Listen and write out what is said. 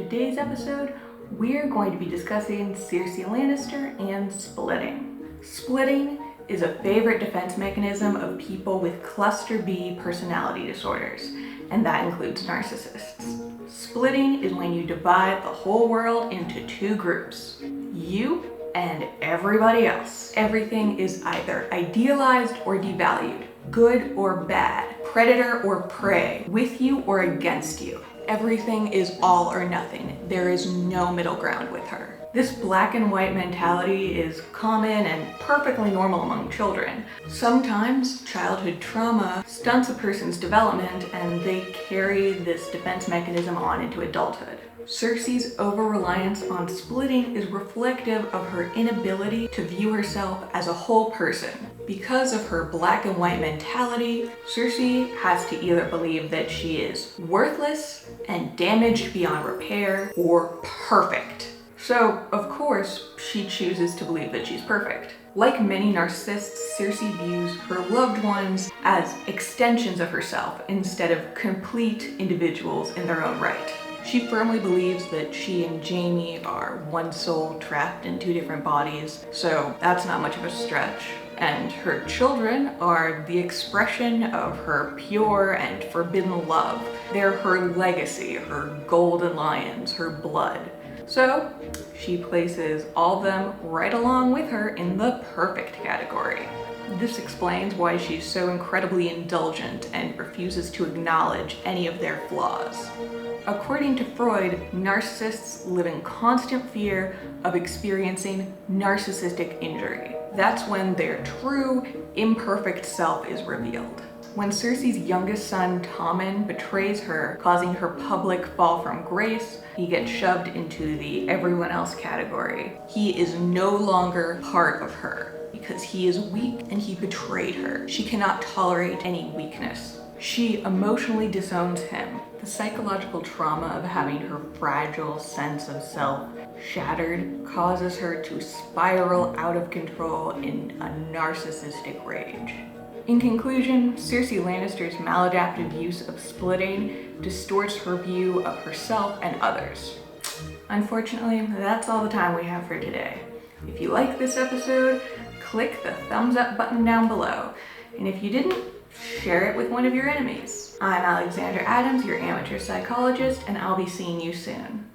today's episode, we're going to be discussing Cersei Lannister and splitting. Splitting is a favorite defense mechanism of people with cluster B personality disorders, and that includes narcissists. Splitting is when you divide the whole world into two groups, you and everybody else. Everything is either idealized or devalued, good or bad, predator or prey, with you or against you. Everything is all or nothing. There is no middle ground with her. This black and white mentality is common and perfectly normal among children. Sometimes childhood trauma stunts a person's development and they carry this defense mechanism on into adulthood. Cersei's over-reliance on splitting is reflective of her inability to view herself as a whole person. Because of her black and white mentality, Cersei has to either believe that she is worthless and damaged beyond repair, or perfect. So, of course, she chooses to believe that she's perfect. Like many narcissists, Cersei views her loved ones as extensions of herself instead of complete individuals in their own right. She firmly believes that she and Jaime are one soul trapped in two different bodies, so that's not much of a stretch. And her children are the expression of her pure and forbidden love. They're her legacy, her golden lions, her blood. So she places all of them right along with her in the perfect category. This explains why she's so incredibly indulgent and refuses to acknowledge any of their flaws. According to Freud, narcissists live in constant fear of experiencing narcissistic injury. That's when their true, imperfect self is revealed. When Cersei's youngest son, Tommen, betrays her, causing her public fall from grace, he gets shoved into the everyone else category. He is no longer part of her because he is weak and he betrayed her. She cannot tolerate any weakness. She emotionally disowns him. The psychological trauma of having her fragile sense of self shattered causes her to spiral out of control in a narcissistic rage. In conclusion, Cersei Lannister's maladaptive use of splitting distorts her view of herself and others. Unfortunately, that's all the time we have for today. If you like this episode, click the thumbs up button down below. And if you didn't, share it with one of your enemies. I'm Alexandra Adams, your amateur psychologist, and I'll be seeing you soon.